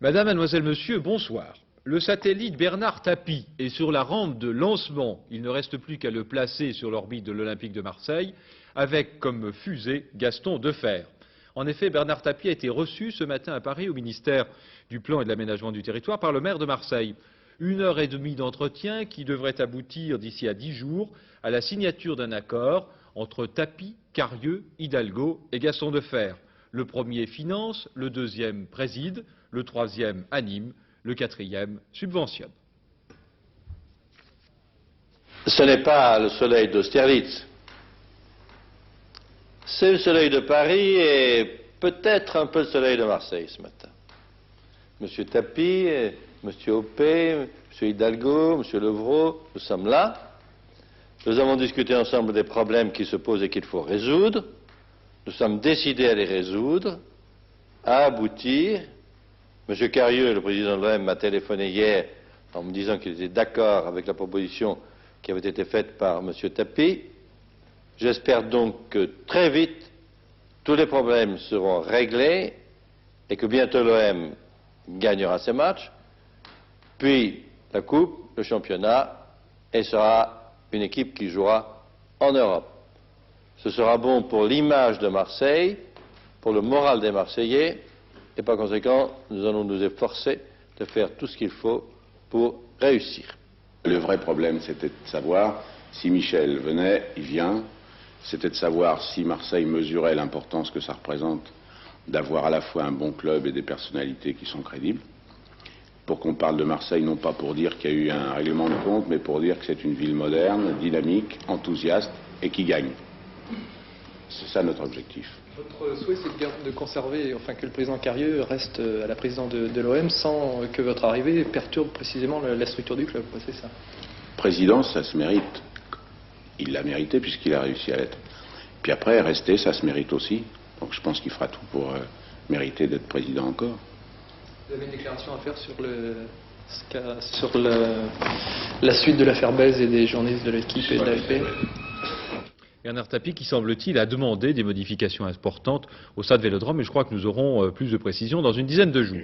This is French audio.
Madame, mademoiselle, monsieur, bonsoir. Le satellite Bernard Tapie est sur la rampe de lancement. Il ne reste plus qu'à le placer sur l'orbite de l'Olympique de Marseille, avec comme fusée Gaston Defferre. En effet, Bernard Tapie a été reçu ce matin à Paris au ministère du Plan et de l'Aménagement du Territoire par le maire de Marseille. 1 heure et demie d'entretien qui devrait aboutir d'ici à 10 jours à la signature d'un accord entre Tapie, Carieux, Hidalgo et Gaston Defferre. Le premier finance, le deuxième préside, le troisième anime, le quatrième subventionne. Ce n'est pas le soleil d'Austerlitz. C'est le soleil de Paris et peut-être un peu le soleil de Marseille ce matin. Monsieur Tapie, Monsieur Hoppé, Monsieur Hidalgo, Monsieur Levrault, nous sommes là. Nous avons discuté ensemble des problèmes qui se posent et qu'il faut résoudre. Nous sommes décidés à les résoudre, à aboutir. Monsieur Carieux, le président de l'OM, m'a téléphoné hier en me disant qu'il était d'accord avec la proposition qui avait été faite par Monsieur Tapie. J'espère donc que très vite, tous les problèmes seront réglés et que bientôt l'OM gagnera ses matchs, puis la Coupe, le championnat, et sera une équipe qui jouera en Europe. Ce sera bon pour l'image de Marseille, pour le moral des Marseillais, et par conséquent, nous allons nous efforcer de faire tout ce qu'il faut pour réussir. Le vrai problème, c'était de savoir si Michel venait, il vient. C'était de savoir si Marseille mesurait l'importance que ça représente d'avoir à la fois un bon club et des personnalités qui sont crédibles. Pour qu'on parle de Marseille, non pas pour dire qu'il y a eu un règlement de compte, mais pour dire que c'est une ville moderne, dynamique, enthousiaste et qui gagne. C'est ça notre objectif. Votre souhait, c'est de conserver, enfin que le président Carieux reste à la présidence de l'OM sans que votre arrivée perturbe précisément la structure du club, c'est ça? Présidence, ça se mérite. Il l'a mérité puisqu'il a réussi à l'être. Puis après, rester, ça se mérite aussi. Donc je pense qu'il fera tout pour mériter d'être président encore. Vous avez une déclaration à faire sur la suite de l'affaire Bèze et des journalistes de l'équipe et de l'AFP? Bernard Tapie, qui semble-t-il, a demandé des modifications importantes au stade Vélodrome, et je crois que nous aurons plus de précisions dans une dizaine de jours.